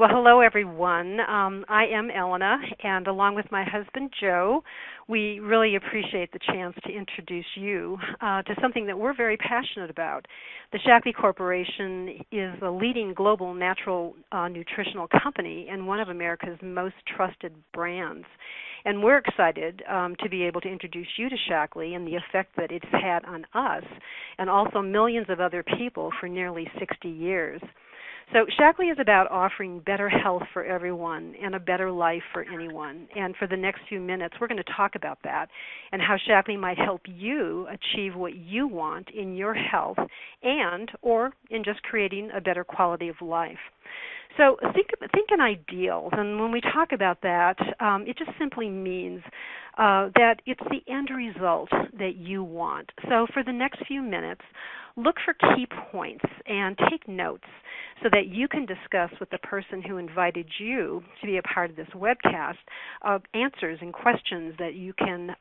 Well, hello, everyone. I am Elena, and along with my husband, Joe, we really appreciate the chance to introduce you to something that we're very passionate about. The Shaklee Corporation is a leading global natural nutritional company and one of America's most trusted brands. And we're excited to be able to introduce you to Shaklee and the effect that it's had on us and also millions of other people for nearly 60 years. So Shaklee is about offering better health for everyone and a better life for anyone. And for the next few minutes, we're going to talk about that and how Shaklee might help you achieve what you want in your health and or in just creating a better quality of life. So think in ideals, and when we talk about that, it just simply means that it's the end result that you want. So for the next few minutes, look for key points and take notes so that you can discuss with the person who invited you to be a part of this webcast answers and questions that you can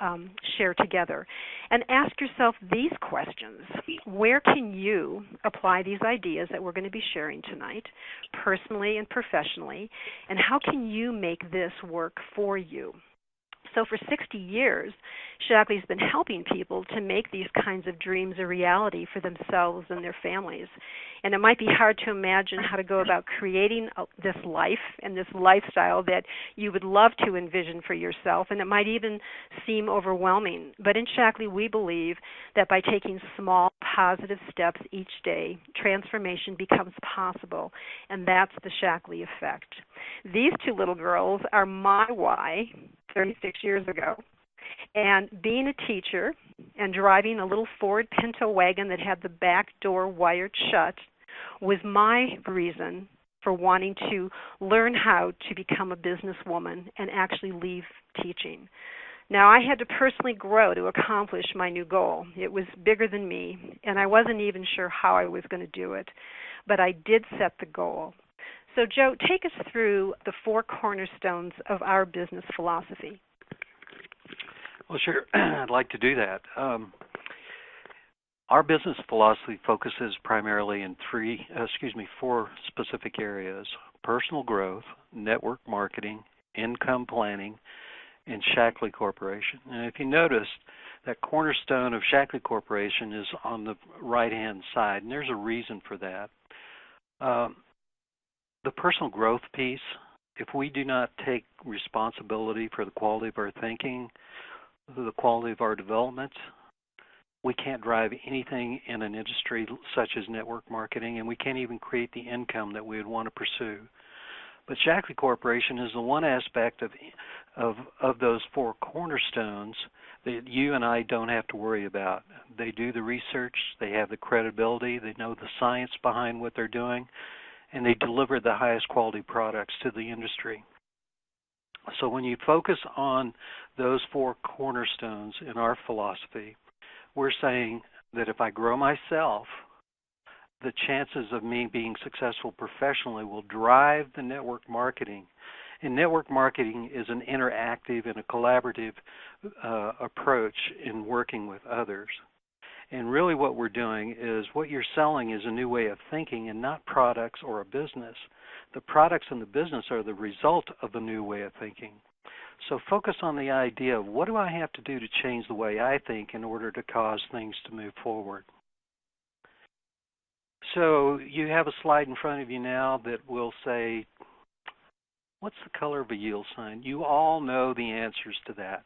share together. And ask yourself these questions. Where can you apply these ideas that we're going to be sharing tonight, personally and professionally, and how can you make this work for you? So for 60 years, Shaklee's been helping people to make these kinds of dreams a reality for themselves and their families. And it might be hard to imagine how to go about creating this life and this lifestyle that you would love to envision for yourself, and it might even seem overwhelming. But in Shaklee, we believe that by taking small, positive steps each day, transformation becomes possible, and that's the Shaklee effect. These two little girls are my why 36 years ago. And being a teacher and driving a little Ford Pinto wagon that had the back door wired shut was my reason for wanting to learn how to become a businesswoman and actually leave teaching. Now, I had to personally grow to accomplish my new goal. It was bigger than me, and I wasn't even sure how I was going to do it, but I did set the goal. So, Joe, take us through the 4 cornerstones of our business philosophy. Well, sure. I'd like to do that. Our business philosophy focuses primarily in 4 specific areas: personal growth, network marketing, income planning, and Shaklee Corporation. And if you notice, that cornerstone of Shaklee Corporation is on the right-hand side, and there's a reason for that. The personal growth piece, if we do not take responsibility for the quality of our thinking, the quality of our development, we can't drive anything in an industry such as network marketing, and we can't even create the income that we would want to pursue. But Shaklee Corporation is the one aspect of those 4 cornerstones that you and I don't have to worry about. They do the research, they have the credibility, they know the science behind what they're doing, and they deliver the highest quality products to the industry. So when you focus on those 4 cornerstones in our philosophy, we're saying that if I grow myself, the chances of me being successful professionally will drive the network marketing. And network marketing is an interactive and a collaborative approach in working with others. And really what we're doing is what you're selling is a new way of thinking and not products or a business. The products and the business are the result of a new way of thinking. So focus on the idea of what do I have to do to change the way I think in order to cause things to move forward. So you have a slide in front of you now that will say, what's the color of a yield sign? You all know the answers to that.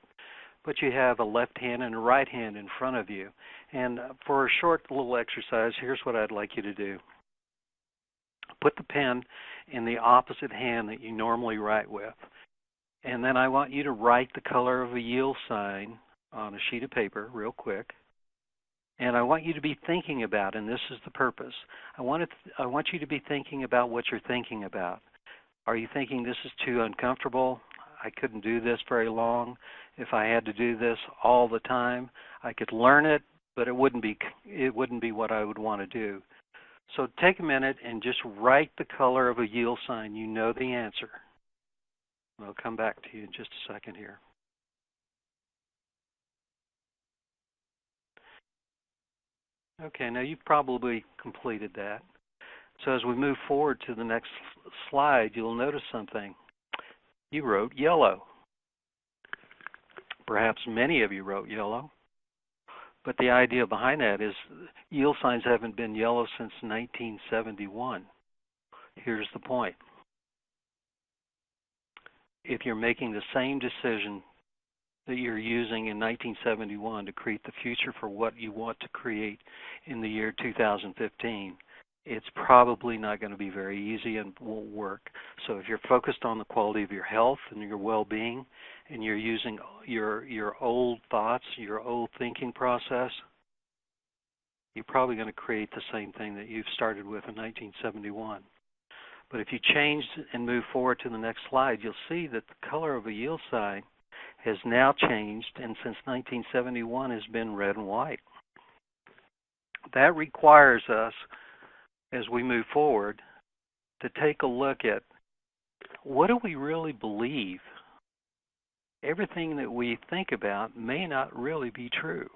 But you have a left hand and a right hand in front of you. And for a short little exercise, here's what I'd like you to do. Put the pen in the opposite hand that you normally write with. And then I want you to write the color of a yield sign on a sheet of paper real quick. And I want you to be thinking about, and this is the purpose, I want you to be thinking about what you're thinking about. Are you thinking this is too uncomfortable? I couldn't do this very long. If I had to do this all the time, I could learn it, but it wouldn't be what I would want to do. So take a minute and just write the color of a yield sign. You know the answer. I'll come back to you in just a second here. Okay, now you've probably completed that. So as we move forward to the next slide, you'll notice something. You wrote yellow. Perhaps many of you wrote yellow. But the idea behind that is yield signs haven't been yellow since 1971. Here's the point. If you're making the same decision that you're using in 1971 to create the future for what you want to create in the year 2015, it's probably not going to be very easy and won't work. So if you're focused on the quality of your health and your well-being, and you're using your old thoughts, your old thinking process, you're probably going to create the same thing that you've started with in 1971. But if you change and move forward to the next slide, you'll see that the color of a yield sign has now changed, and since 1971 has been red and white. That requires us, as we move forward, to take a look at what do we really believe. Everything that we think about may not really be true.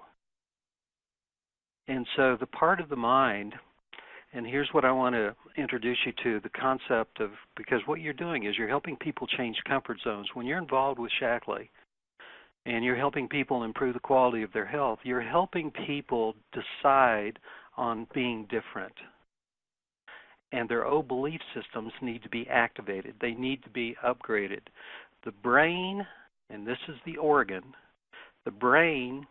And so the part of the mind, and here's what I want to introduce you to, the concept of, because what you're doing is you're helping people change comfort zones. When you're involved with Shaklee and you're helping people improve the quality of their health, you're helping people decide on being different. And their old belief systems need to be activated. They need to be upgraded. The brain, and this is the organ, the brain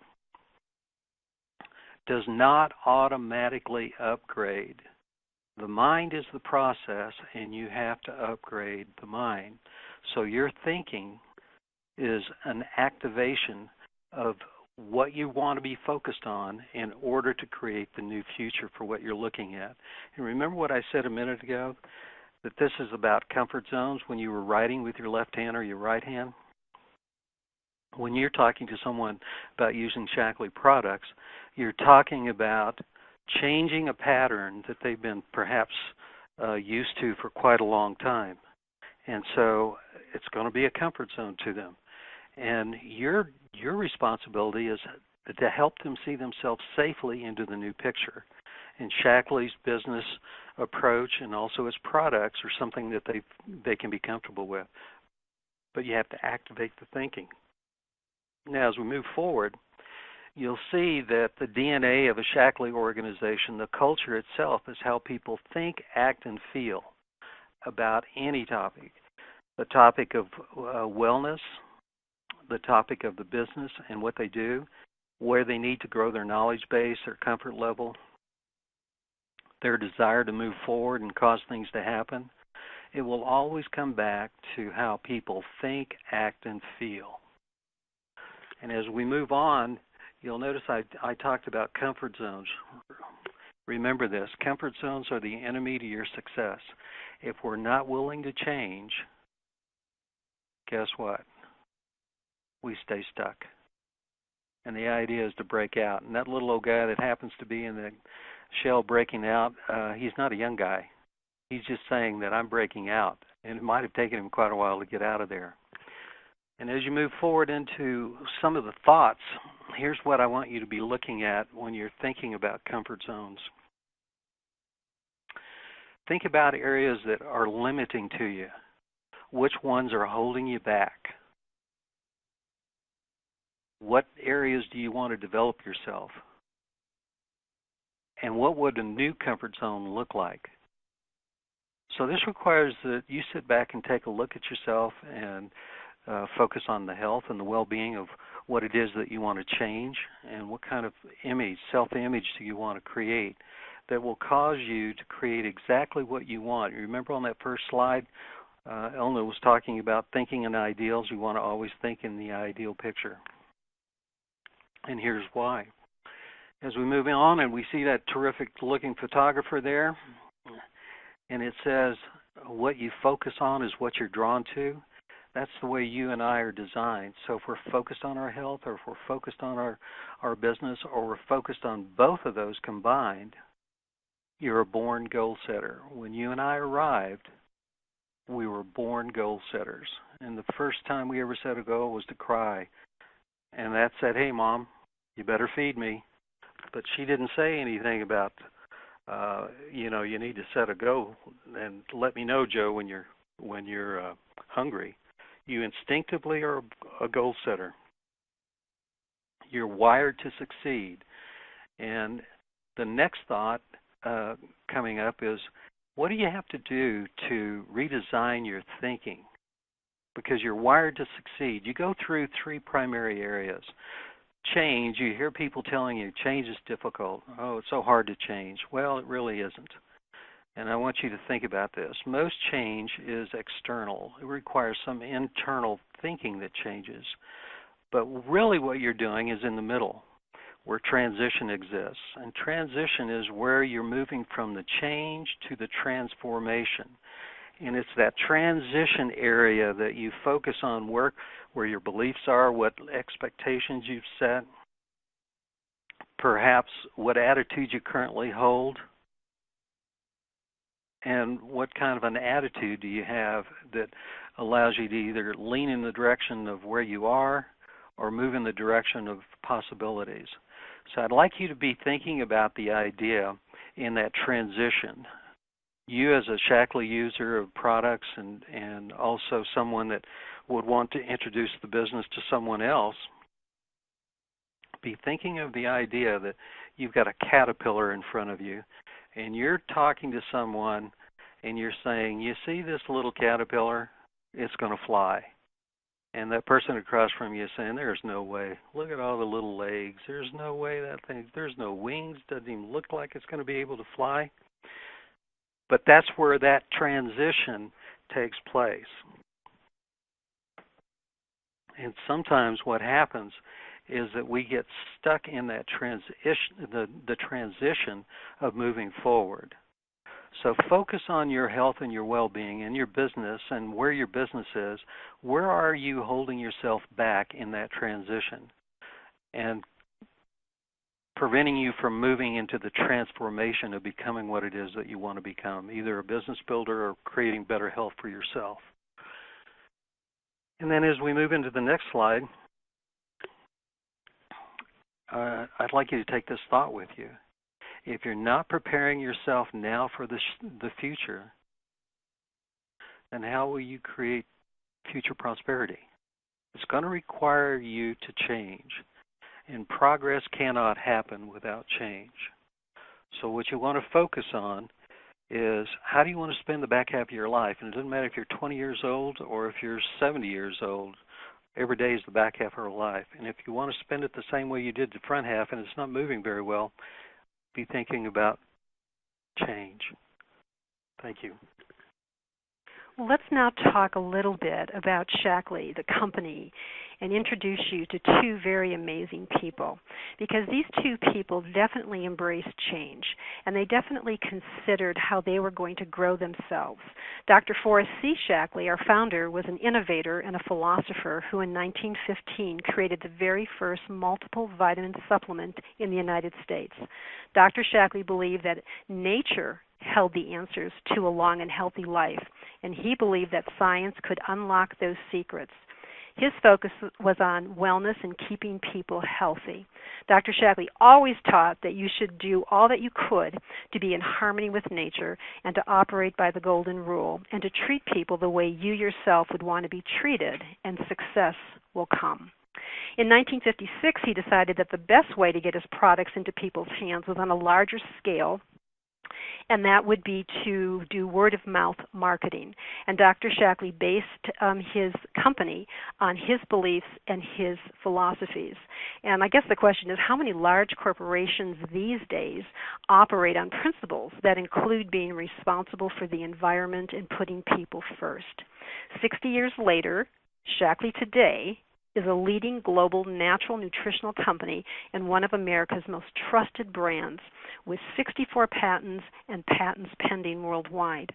does not automatically upgrade. The mind is the process, and you have to upgrade the mind. So your thinking is an activation of what you want to be focused on in order to create the new future for what you're looking at. And remember what I said a minute ago, that this is about comfort zones when you were writing with your left hand or your right hand? When you're talking to someone about using Shaklee products, you're talking about changing a pattern that they've been perhaps used to for quite a long time. And so it's going to be a comfort zone to them. And your responsibility is to help them see themselves safely into the new picture. And Shaklee's business approach and also its products are something that they can be comfortable with. But you have to activate the thinking. Now, as we move forward, you'll see that the DNA of a Shaklee organization, the culture itself, is how people think, act, and feel about any topic. The topic of wellness, the topic of the business and what they do, where they need to grow their knowledge base, their comfort level, their desire to move forward and cause things to happen. It will always come back to how people think, act, and feel. And as we move on, you'll notice I talked about comfort zones. Remember this, comfort zones are the enemy to your success. If we're not willing to change, guess what? We stay stuck. And the idea is to break out. And that little old guy that happens to be in the shell breaking out, he's not a young guy. He's just saying that I'm breaking out. And it might have taken him quite a while to get out of there. And as you move forward into some of the thoughts, here's what I want you to be looking at when you're thinking about comfort zones. Think about areas that are limiting to you. Which ones are holding you back? What areas do you want to develop yourself? And what would a new comfort zone look like? So this requires that you sit back and take a look at yourself and focus on the health and the well-being of what it is that you want to change and what kind of image, self-image do you want to create that will cause you to create exactly what you want. You remember on that first slide, Elena was talking about thinking in ideals. You want to always think in the ideal picture. And here's why. As we move on and we see that terrific looking photographer there, and it says what you focus on is what you're drawn to. That's the way you and I are designed. So if we're focused on our health, or if we're focused on our business, or we're focused on both of those combined, you're a born goal setter. When you and I arrived, we were born goal setters. And the first time we ever set a goal was to cry. And that said, hey, Mom, you better feed me. But she didn't say anything about You need to set a goal and let me know, Joe, when you're hungry. You instinctively are a goal setter. You're wired to succeed. And the next thought coming up is, what do you have to do to redesign your thinking? Because you're wired to succeed. You go through three primary areas. Change, you hear people telling you change is difficult. Oh, it's so hard to change. Well, it really isn't. And I want you to think about this. Most change is external. It requires some internal thinking that changes. But really what you're doing is in the middle, where transition exists. And transition is where you're moving from the change to the transformation. And it's that transition area that you focus on, where your beliefs are, what expectations you've set, perhaps what attitude you currently hold, and what kind of an attitude do you have that allows you to either lean in the direction of where you are or move in the direction of possibilities. So I'd like you to be thinking about the idea in that transition. You as a Shaklee user of products and also someone that would want to introduce the business to someone else, be thinking of the idea that you've got a caterpillar in front of you and you're talking to someone and you're saying, you see this little caterpillar? It's going to fly. And that person across from you is saying, there's no way. Look at all the little legs. There's no way that thing, there's no wings. Doesn't even look like it's going to be able to fly. But that's where that transition takes place. And sometimes what happens is that we get stuck in that transition, the transition of moving forward. So focus on your health and your well-being and your business and where your business is. Where are you holding yourself back in that transition and preventing you from moving into the transformation of becoming what it is that you want to become, either a business builder or creating better health for yourself? And then as we move into the next slide, I'd like you to take this thought with you. If you're not preparing yourself now for the future, then how will you create future prosperity? It's going to require you to change, and progress cannot happen without change. So what you want to focus on is, how do you want to spend the back half of your life? And it doesn't matter if you're 20 years old or if you're 70 years old. Every day is the back half of our life. And if you want to spend it the same way you did the front half and it's not moving very well, be thinking about change. Thank you. Well, let's now talk a little bit about Shaklee, the company, and introduce you to two very amazing people, because these two people definitely embraced change, and they definitely considered how they were going to grow themselves. Dr. Forrest C. Shaklee, our founder, was an innovator and a philosopher who in 1915 created the very first multiple vitamin supplement in the United States. Dr. Shaklee believed that nature held the answers to a long and healthy life, and he believed that science could unlock those secrets. His focus was on wellness and keeping people healthy. Dr. Shaklee always taught that you should do all that you could to be in harmony with nature and to operate by the golden rule and to treat people the way you yourself would want to be treated, and success will come. In 1956, he decided that the best way to get his products into people's hands was on a larger scale, and that would be to do word-of-mouth marketing. And Dr. Shaklee based his company on his beliefs and his philosophies. And I guess the question is, how many large corporations these days operate on principles that include being responsible for the environment and putting people first? 60 years later, Shaklee today is a leading global natural nutritional company and one of America's most trusted brands, with 64 patents and patents pending worldwide.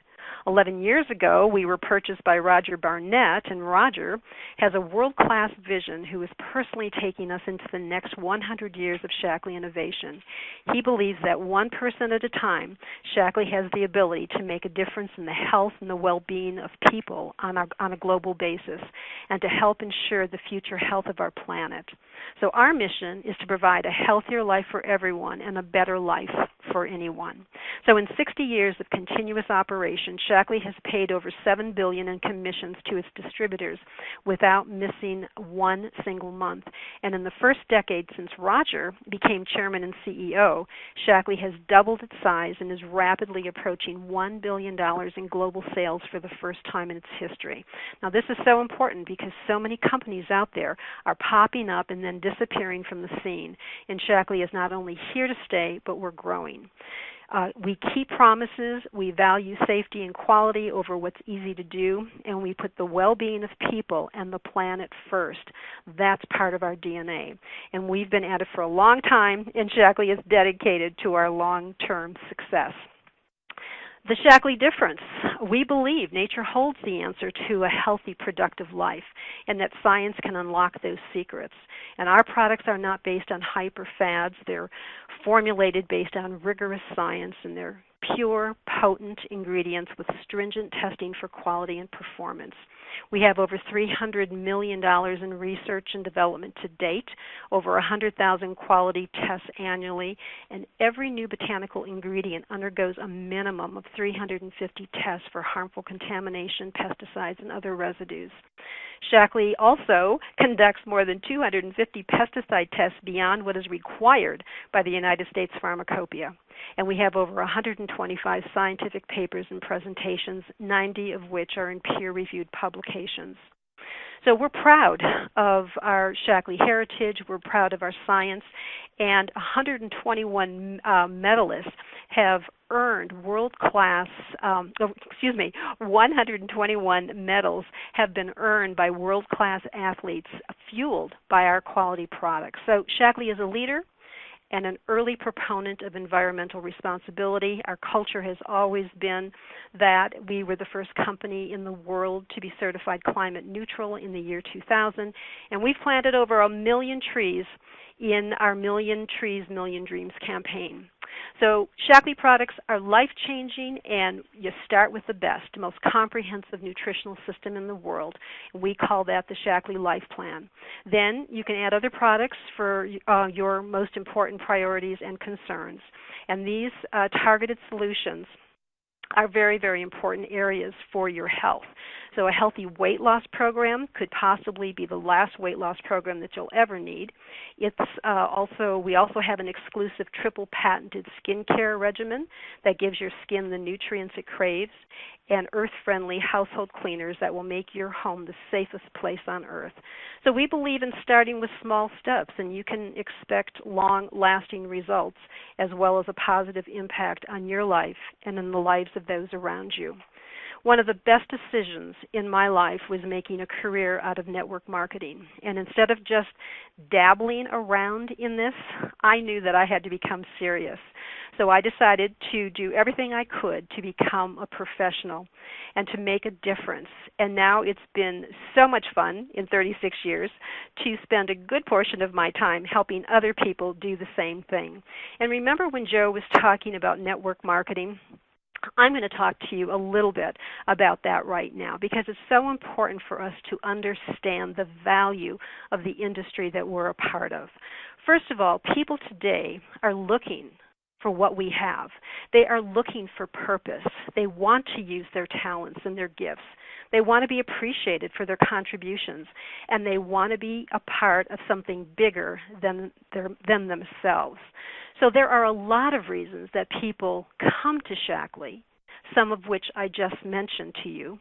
11 years ago, we were purchased by Roger Barnett, and Roger has a world-class vision who is personally taking us into the next 100 years of Shaklee innovation. He believes that 1% at a time, Shaklee has the ability to make a difference in the health and the well-being of people on a global basis, and to help ensure the future health of our planet. So our mission is to provide a healthier life for everyone and a better life for anyone. So in 60 years of continuous operation, Shaklee has paid over $7 billion in commissions to its distributors without missing one single month. And in the first decade since Roger became chairman and CEO, Shaklee has doubled its size and is rapidly approaching $1 billion in global sales for the first time in its history. Now this is so important because so many companies out there are popping up and then disappearing from the scene. And Shaklee is not only here to stay, but we're growing. We keep promises, we value safety and quality over what's easy to do, and we put the well-being of people and the planet first. That's part of our DNA. And we've been at it for a long time, and Shaklee is dedicated to our long-term success. The Shaklee difference. We believe nature holds the answer to a healthy, productive life, and that science can unlock those secrets. And our products are not based on hype or fads. They're formulated based on rigorous science, and they're pure, potent ingredients with stringent testing for quality and performance. We have over $300 million in research and development to date, over 100,000 quality tests annually, and every new botanical ingredient undergoes a minimum of 350 tests for harmful contamination, pesticides, and other residues. Shaklee also conducts more than 250 pesticide tests beyond what is required by the United States Pharmacopoeia. And we have over 125 scientific papers and presentations, 90 of which are in peer-reviewed publications. So we're proud of our Shaklee heritage, we're proud of our science, and 121 medalists have earned 121 medals have been earned by world-class athletes fueled by our quality products. So Shaklee is a leader and an early proponent of environmental responsibility. Our culture has always been that. We were the first company in the world to be certified climate neutral in the year 2000, and we've planted over 1 million trees in our Million Trees, Million Dreams campaign. So Shaklee products are life-changing, and you start with the best, most comprehensive nutritional system in the world. We call that the Shaklee Life Plan. Then you can add other products for your most important priorities and concerns. And these targeted solutions are very, very important areas for your health. So a healthy weight loss program could possibly be the last weight loss program that you'll ever need. We also have an exclusive triple patented skincare regimen that gives your skin the nutrients it craves, and earth-friendly household cleaners that will make your home the safest place on earth. So we believe in starting with small steps, and you can expect long-lasting results as well as a positive impact on your life and in the lives of those around you. One of the best decisions in my life was making a career out of network marketing. And instead of just dabbling around in this, I knew that I had to become serious. So I decided to do everything I could to become a professional and to make a difference. And now it's been so much fun in 36 years to spend a good portion of my time helping other people do the same thing. And remember when Joe was talking about network marketing? I'm going to talk to you a little bit about that right now because it's so important for us to understand the value of the industry that we're a part of. First of all, people today are looking for what we have. They are looking for purpose. They want to use their talents and their gifts. They want to be appreciated for their contributions, and they want to be a part of something bigger than themselves. So there are a lot of reasons that people come to Shaklee, some of which I just mentioned to you.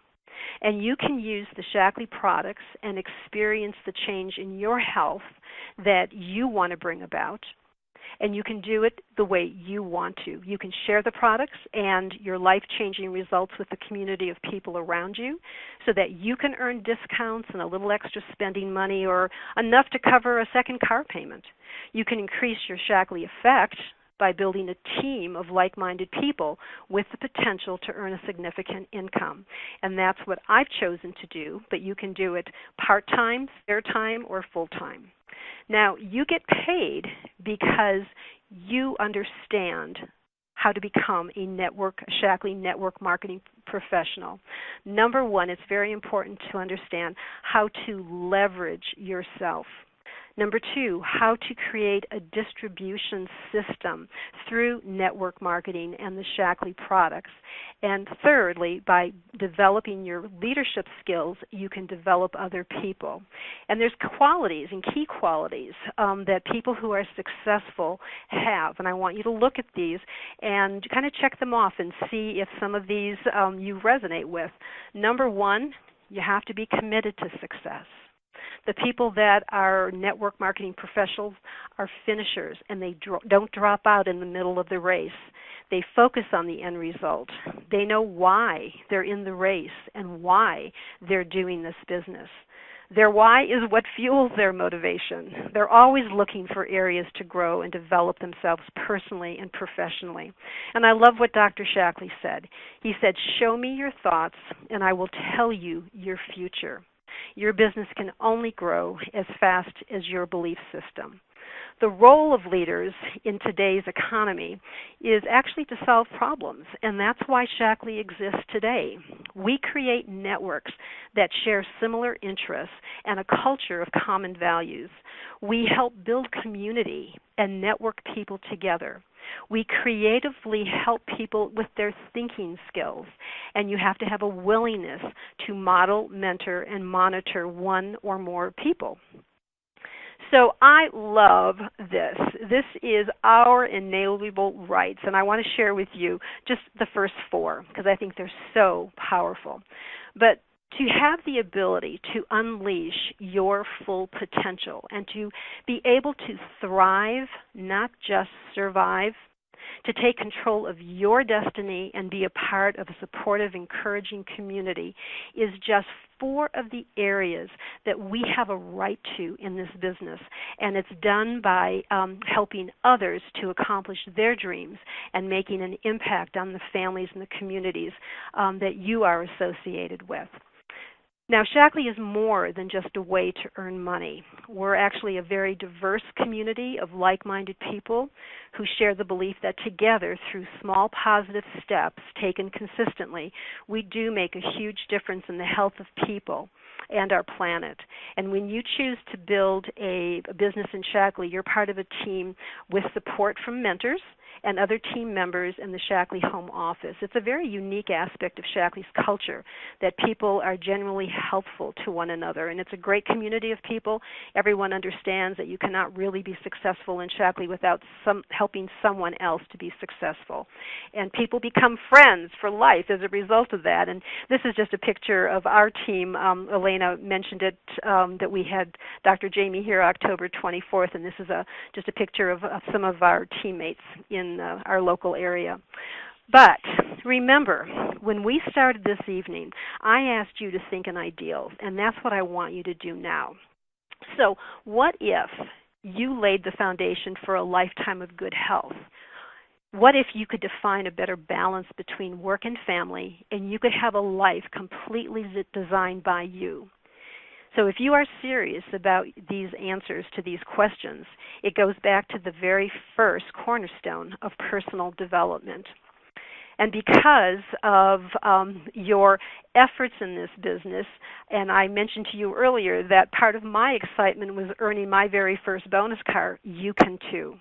And you can use the Shaklee products and experience the change in your health that you want to bring about. And you can do it the way you want to. You can share the products and your life-changing results with the community of people around you so that you can earn discounts and a little extra spending money or enough to cover a second car payment. You can increase your Shaklee effect by building a team of like-minded people with the potential to earn a significant income. And that's what I've chosen to do, but you can do it part-time, spare time, or full-time. Now, you get paid because you understand how to become a Shaklee network marketing professional. Number one, it's very important to understand how to leverage yourself. Number 2, how to create a distribution system through network marketing and the Shaklee products. And thirdly, by developing your leadership skills, you can develop other people. And there's qualities and key qualities that people who are successful have. And I want you to look at these and kind of check them off and see if some of these you resonate with. Number 1, you have to be committed to success. The people that are network marketing professionals are finishers, and they don't drop out in the middle of the race. They focus on the end result. They know why they're in the race and why they're doing this business. Their why is what fuels their motivation. They're always looking for areas to grow and develop themselves personally and professionally. And I love what Dr. Shaklee said. He said, "Show me your thoughts, and I will tell you your future." Your business can only grow as fast as your belief system. The role of leaders in today's economy is actually to solve problems, and that's why Shaklee exists today. We create networks that share similar interests and a culture of common values. We help build community and network people together. We creatively help people with their thinking skills, and you have to have a willingness to model, mentor, and monitor one or more people. So I love this. This is our inalienable rights, and I want to share with you just the first 4 because I think they're so powerful. But to have the ability to unleash your full potential and to be able to thrive, not just survive, to take control of your destiny and be a part of a supportive, encouraging community is just 4 of the areas that we have a right to in this business. And it's done by helping others to accomplish their dreams and making an impact on the families and the communities that you are associated with. Now, Shaklee is more than just a way to earn money. We're actually a very diverse community of like-minded people who share the belief that together, through small positive steps taken consistently, we do make a huge difference in the health of people and our planet. And when you choose to build a business in Shaklee, you're part of a team with support from mentors and other team members in the Shaklee home office. It's a very unique aspect of Shaklee's culture that people are genuinely helpful to one another, and it's a great community of people. Everyone understands that you cannot really be successful in Shaklee without helping someone else to be successful. And people become friends for life as a result of that. And this is just a picture of our team. Elena mentioned it, that we had Dr. Jamie here October 24th, and this is just a picture of some of our teammates in our local area. But remember, when we started this evening, I asked you to think in ideals, and that's what I want you to do now. So what if you laid the foundation for a lifetime of good health? What if you could define a better balance between work and family, and you could have a life completely designed by you? So if you are serious about these answers to these questions, it goes back to the very first cornerstone of personal development. And because of your efforts in this business, and I mentioned to you earlier that part of my excitement was earning my very first bonus car, you can too.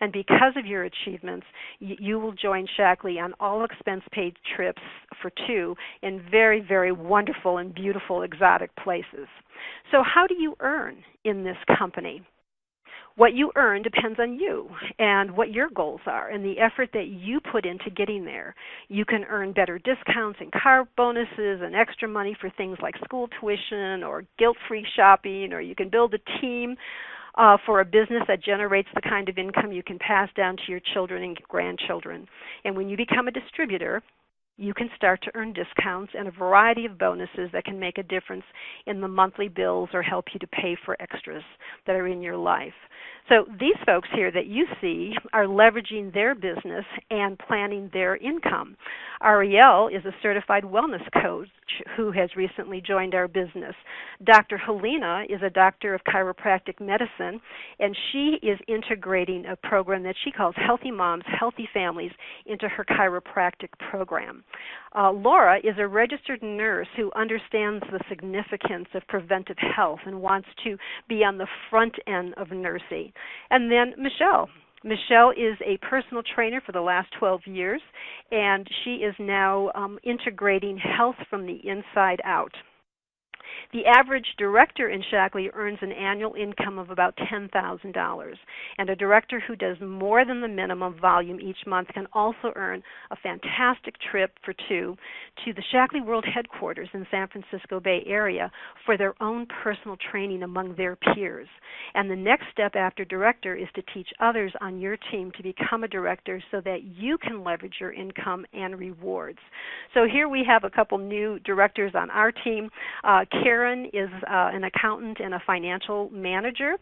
And because of your achievements, you will join Shaklee on all expense-paid trips for 2 in very, very wonderful and beautiful exotic places. So how do you earn in this company? What you earn depends on you and what your goals are and the effort that you put into getting there. You can earn better discounts and car bonuses and extra money for things like school tuition or guilt-free shopping, or you can build a team for a business that generates the kind of income you can pass down to your children and grandchildren. And when you become a distributor, you can start to earn discounts and a variety of bonuses that can make a difference in the monthly bills or help you to pay for extras that are in your life. So these folks here that you see are leveraging their business and planning their income. Ariel is a certified wellness coach who has recently joined our business. Dr. Helena is a doctor of chiropractic medicine, and she is integrating a program that she calls Healthy Moms, Healthy Families into her chiropractic program. Laura is a registered nurse who understands the significance of preventive health and wants to be on the front end of nursing. And then Michelle. Michelle is a personal trainer for the last 12 years, and she is now integrating health from the inside out. The average director in Shaklee earns an annual income of about $10,000, and a director who does more than the minimum volume each month can also earn a fantastic trip for two to the Shaklee World Headquarters in San Francisco Bay Area for their own personal training among their peers. And the next step after director is to teach others on your team to become a director so that you can leverage your income and rewards. So here we have a couple new directors on our team. Karen is an accountant and a financial manager,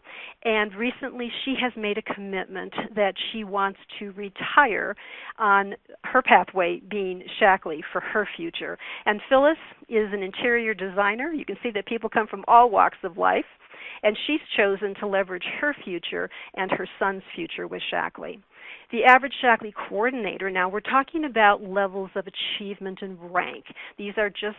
and recently she has made a commitment that she wants to retire on her pathway being Shaklee for her future. And Phyllis is an interior designer. You can see that people come from all walks of life, and she's chosen to leverage her future and her son's future with Shaklee. The average Shaklee coordinator, now we're talking about levels of achievement and rank. These are just,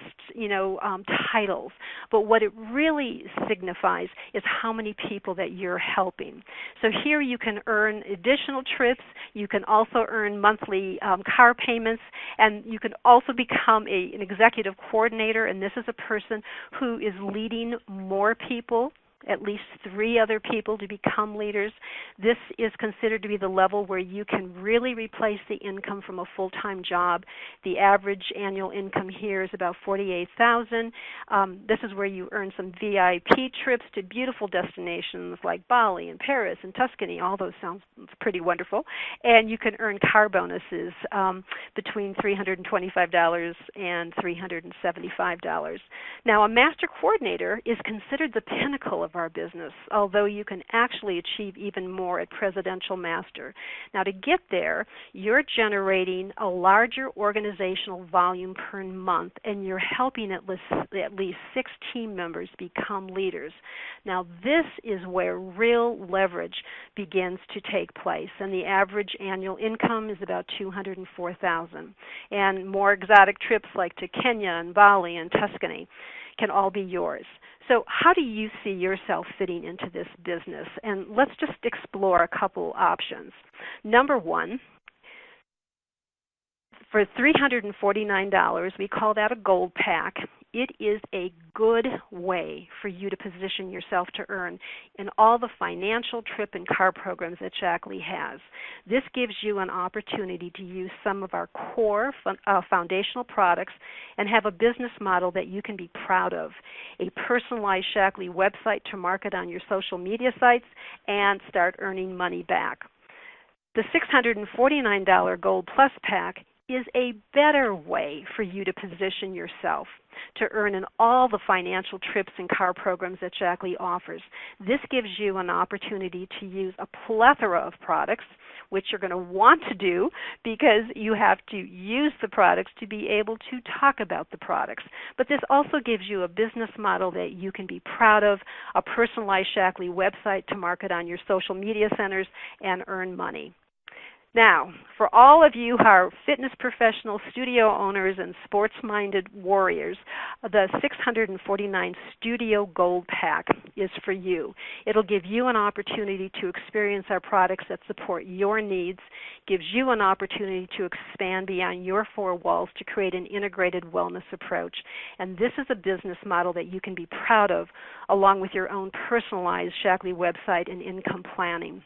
titles. But what it really signifies is how many people that you're helping. So here you can earn additional trips. You can also earn monthly car payments. And you can also become an executive coordinator. And this is a person who is leading more people, at least 3 other people, to become leaders. This is considered to be the level where you can really replace the income from a full-time job. The average annual income here is about $48,000. This is where you earn some VIP trips to beautiful destinations like Bali and Paris and Tuscany. All those sounds pretty wonderful. And you can earn car bonuses between $325 and $375. Now, a master coordinator is considered the pinnacle of our business, although you can actually achieve even more at Presidential Master. Now, to get there, you're generating a larger organizational volume per month, and you're helping at least 6 team members become leaders. Now, this is where real leverage begins to take place, and the average annual income is about $204,000. And more exotic trips like to Kenya and Bali and Tuscany can all be yours. So how do you see yourself fitting into this business? And let's just explore a couple options. Number one, for $349, we call that a gold pack. It is a good way for you to position yourself to earn in all the financial trip and car programs that Shaklee has. This gives you an opportunity to use some of our core foundational products and have a business model that you can be proud of, a personalized Shaklee website to market on your social media sites, and start earning money back. The $649 Gold Plus pack is a better way for you to position yourself to earn in all the financial trips and car programs that Shaklee offers. This gives you an opportunity to use a plethora of products, which you're going to want to do because you have to use the products to be able to talk about the products. But this also gives you a business model that you can be proud of, a personalized Shaklee website to market on your social media centers and earn money. Now, for all of you who are fitness professionals, studio owners, and sports-minded warriors, the $649 Studio Gold Pack is for you. It'll give you an opportunity to experience our products that support your needs, gives you an opportunity to expand beyond your 4 walls to create an integrated wellness approach. And this is a business model that you can be proud of, along with your own personalized Shaklee website and income planning.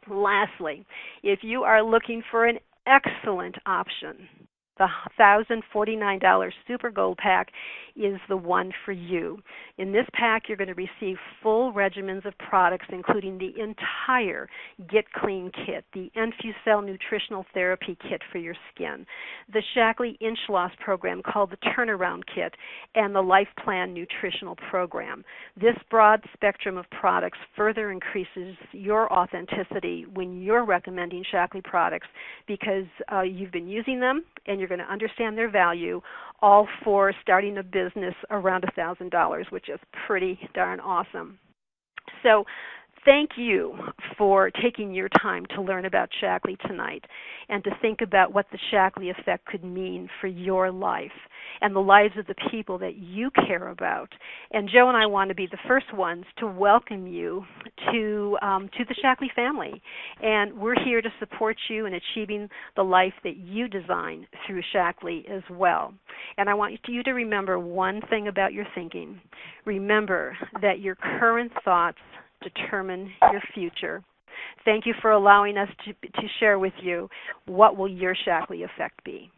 Lastly, if you are looking for an excellent option, the $1,049 Super Gold Pack is the one for you. In this pack, you're going to receive full regimens of products, including the entire Get Clean Kit, the Infusel Nutritional Therapy Kit for your skin, the Shaklee Inch Loss Program called the Turnaround Kit, and the Life Plan Nutritional Program. This broad spectrum of products further increases your authenticity when you're recommending Shaklee products because you've been using them and you're going to understand their value, all for starting a business around $1,000, which is pretty darn awesome. So thank you for taking your time to learn about Shaklee tonight and to think about what the Shaklee effect could mean for your life and the lives of the people that you care about. And Joe and I want to be the first ones to welcome you to the Shaklee family. And we're here to support you in achieving the life that you design through Shaklee as well. And I want you to remember one thing about your thinking. Remember that your current thoughts determine your future. Thank you for allowing us to share with you what will your Shaklee effect be.